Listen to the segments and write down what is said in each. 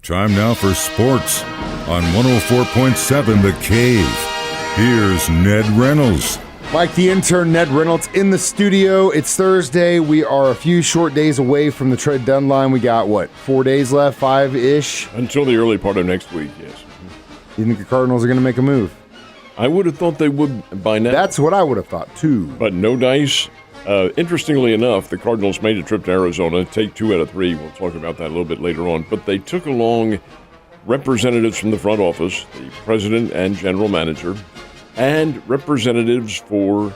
Time now for sports on 104.7 The Cave. Here's Ned Reynolds. Mike, the intern, Ned Reynolds, in the studio. It's Thursday. We are a few short days away from the trade deadline. We got, 4 days left, 5-ish? Until the early part of next week, yes. You think the Cardinals are going to make a move? I would have thought they would by now. That's what I would have thought, too. But no dice. Interestingly enough, the Cardinals made a trip to Arizona, take 2 out of 3. We'll talk about that a little bit later on. But they took along representatives from the front office, the president and general manager, and representatives for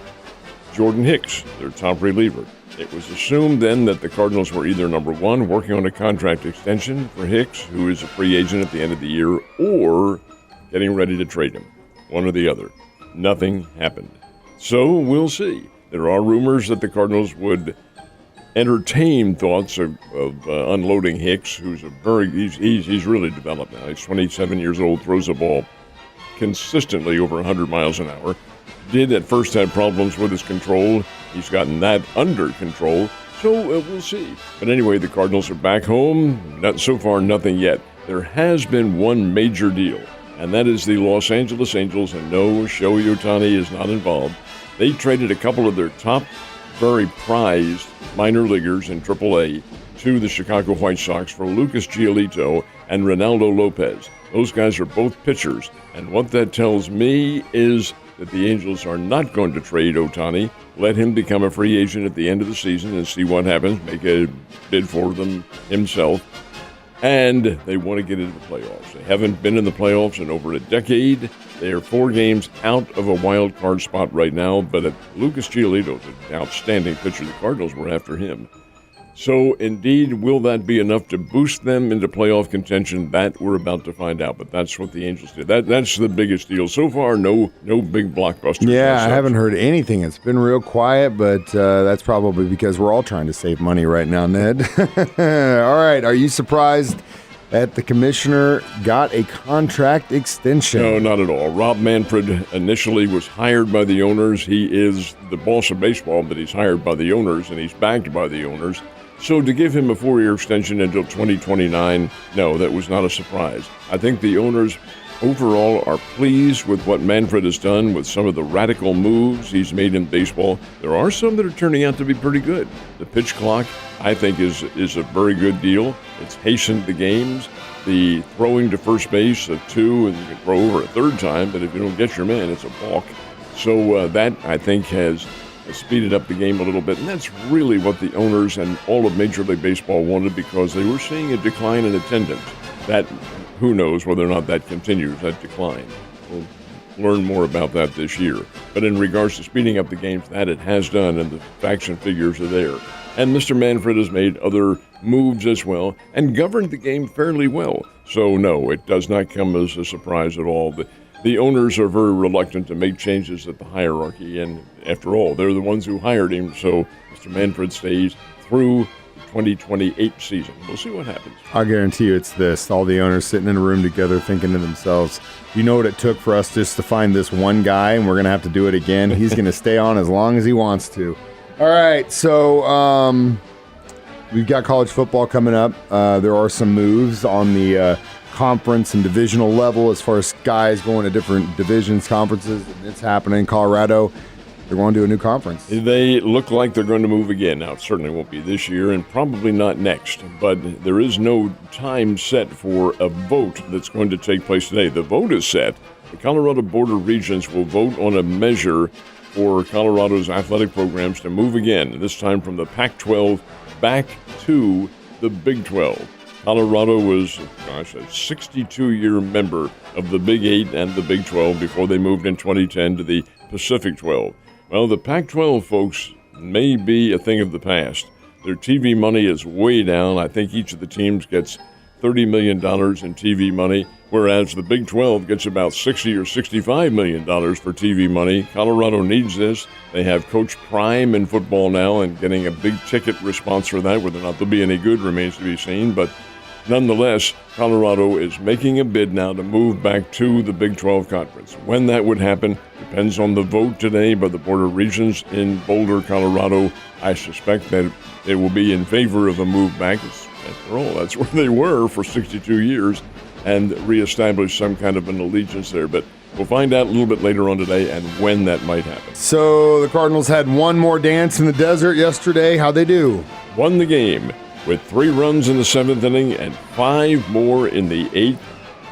Jordan Hicks, their top reliever. It was assumed then that the Cardinals were either, number one, working on a contract extension for Hicks, who is a free agent at the end of the year, or getting ready to trade him, one or the other. Nothing happened. So we'll see. There are rumors that the Cardinals would entertain thoughts of unloading Hicks, who's he's really developed now. He's 27 years old, throws the ball consistently over 100 miles an hour. Did at first have problems with his control. He's gotten that under control, so we'll see. But anyway, the Cardinals are back home. So far, nothing yet. There has been one major deal, and that is the Los Angeles Angels, and no, Shohei Ohtani is not involved. They traded a couple of their top, very prized minor leaguers in AAA to the Chicago White Sox for Lucas Giolito and Ronaldo Lopez. Those guys are both pitchers, and what that tells me is that the Angels are not going to trade Ohtani, let him become a free agent at the end of the season and see what happens, make a bid for them himself, and they want to get into the playoffs. They haven't been in the playoffs in over a decade. They are 4 games out of a wild card spot right now, but Lucas Giolito is an outstanding pitcher. The Cardinals were after him. So, indeed, will that be enough to boost them into playoff contention? That we're about to find out, but that's what the Angels did. That's the biggest deal. So far, no big blockbusters. Yeah, I haven't heard anything. It's been real quiet, but that's probably because we're all trying to save money right now, Ned. All right, are you surprised that the commissioner got a contract extension? No, not at all. Rob Manfred initially was hired by the owners. He is the boss of baseball, but he's hired by the owners, and he's backed by the owners. So to give him a 4-year extension until 2029, no, that was not a surprise. I think the owners overall are pleased with what Manfred has done with some of the radical moves he's made in baseball. There are some that are turning out to be pretty good. The pitch clock, I think, is a very good deal. It's hastened the games. The throwing to first base of 2, and you can throw over a third time, but if you don't get your man, it's a balk. So that, I think, has speeded up the game a little bit, and that's really what the owners and all of Major League Baseball wanted, because they were seeing a decline in attendance. That, who knows whether or not that continues, that decline. We'll learn more about that this year. But in regards to speeding up the games, that it has done, and the facts and figures are there. And Mr. Manfred has made other moves as well and governed the game fairly well. So, no, it does not come as a surprise at all. The owners are very reluctant to make changes at the hierarchy, and after all, they're the ones who hired him, so Mr. Manfred stays through the 2028 season. We'll see what happens. I guarantee you it's this. All the owners sitting in a room together thinking to themselves, you know what it took for us just to find this one guy, and we're going to have to do it again. He's going to stay on as long as he wants to. All right, so we've got college football coming up. There are some moves on the conference and divisional level as far as guys going to different divisions, conferences, and it's happening in Colorado. They're going to a new conference. They look like they're going to move again. Now, it certainly won't be this year and probably not next, but there is no time set for a vote that's going to take place today. The vote is set. The Colorado Board of Regents will vote on a measure for Colorado's athletic programs to move again, this time from the Pac-12 back to the Big 12. Colorado was, a 62-year member of the Big 8 and the Big 12 before they moved in 2010 to the Pacific 12. Well, the Pac-12 folks may be a thing of the past. Their TV money is way down. I think each of the teams gets $30 million in TV money, whereas the Big 12 gets about $60 or $65 million for TV money. Colorado needs this. They have Coach Prime in football now and getting a big ticket response for that. Whether or not they'll be any good remains to be seen, but nonetheless, Colorado is making a bid now to move back to the Big 12 Conference. When that would happen depends on the vote today by the Board of Regents in Boulder, Colorado. I suspect that it will be in favor of a move back. It's After all, that's where they were for 62 years and reestablish some kind of an allegiance there. But we'll find out a little bit later on today and when that might happen. So the Cardinals had one more dance in the desert yesterday. How'd they do? Won the game with 3 runs in the 7th inning and 5 more in the 8th.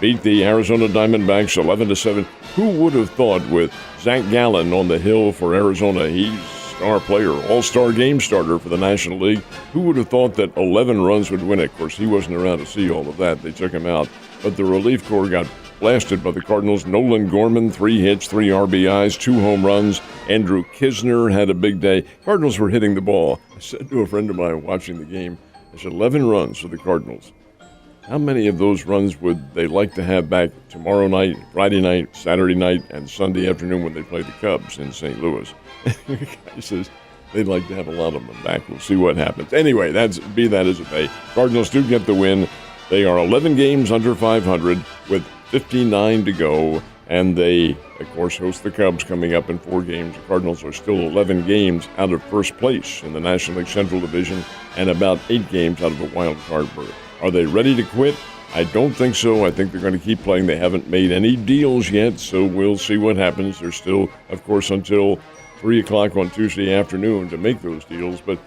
Beat the Arizona Diamondbacks 11-7. Who would have thought with Zach Gallen on the hill for Arizona, he's star player, all-star game starter for the National League. Who would have thought that 11 runs would win it? Of course, he wasn't around to see all of that. They took him out. But the relief corps got blasted by the Cardinals. Nolan Gorman, 3 hits, 3 RBIs, 2 home runs. Andrew Kisner had a big day. Cardinals were hitting the ball. I said to a friend of mine watching the game, I said, 11 runs for the Cardinals. How many of those runs would they like to have back tomorrow night, Friday night, Saturday night, and Sunday afternoon when they play the Cubs in St. Louis? The guy says they'd like to have a lot of them back. We'll see what happens. Anyway, be that as it may. Cardinals do get the win. They are 11 games under 500 with 59 to go, and they, of course, host the Cubs coming up in 4 games. The Cardinals are still 11 games out of first place in the National League Central Division and about 8 games out of a wild card berth. Are they ready to quit? I don't think so. I think they're going to keep playing. They haven't made any deals yet, so we'll see what happens. There's still, of course, until 3 o'clock on Tuesday afternoon to make those deals. But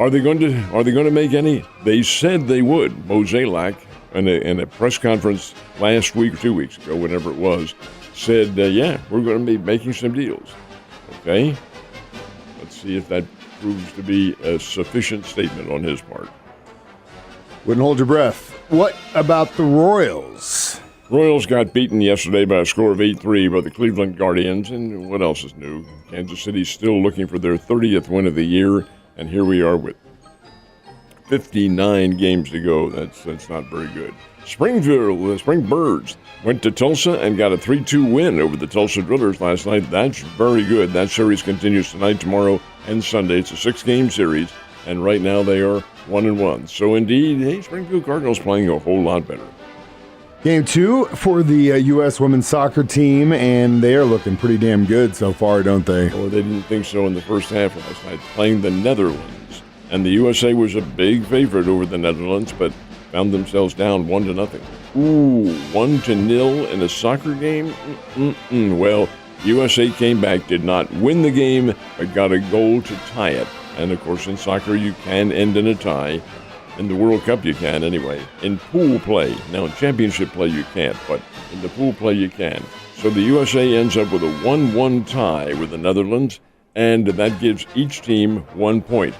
are they going to make any? They said they would. Mo Zalak, in a press conference last week or 2 weeks ago, whenever it was, said, yeah, we're going to be making some deals. Okay? Let's see if that proves to be a sufficient statement on his part. Wouldn't hold your breath. What about the Royals? Royals got beaten yesterday by a score of 8-3 by the Cleveland Guardians. And what else is new? Kansas City's still looking for their 30th win of the year. And here we are with 59 games to go. That's not very good. Springfield, the Spring Birds, went to Tulsa and got a 3-2 win over the Tulsa Drillers last night. That's very good. That series continues tonight, tomorrow, and Sunday. It's a 6-game series. And right now they are 1-1. So indeed, hey, Springfield Cardinals playing a whole lot better. Game 2 for the U.S. women's soccer team, and they are looking pretty damn good so far, don't they? Or they didn't think so in the first half last night, playing the Netherlands. And the USA was a big favorite over the Netherlands, but found themselves down 1-0. Ooh, 1-0 in a soccer game? Well, USA came back, did not win the game, but got a goal to tie it. And, of course, in soccer, you can end in a tie. In the World Cup, you can anyway. In pool play. Now, in championship play, you can't, but in the pool play, you can. So the USA ends up with a 1-1 tie with the Netherlands, and that gives each team 1 point.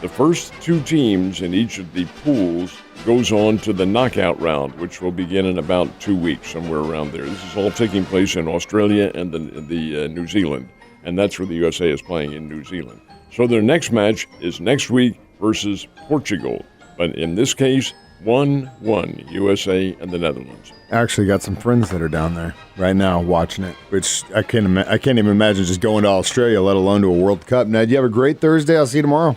The first 2 teams in each of the pools goes on to the knockout round, which will begin in about 2 weeks, somewhere around there. This is all taking place in Australia and the New Zealand, and that's where the USA is playing, in New Zealand. So their next match is next week versus Portugal. But in this case, 1-1, USA and the Netherlands. I actually got some friends that are down there right now watching it, which I can't even imagine just going to Australia, let alone to a World Cup. Ned, you have a great Thursday. I'll see you tomorrow.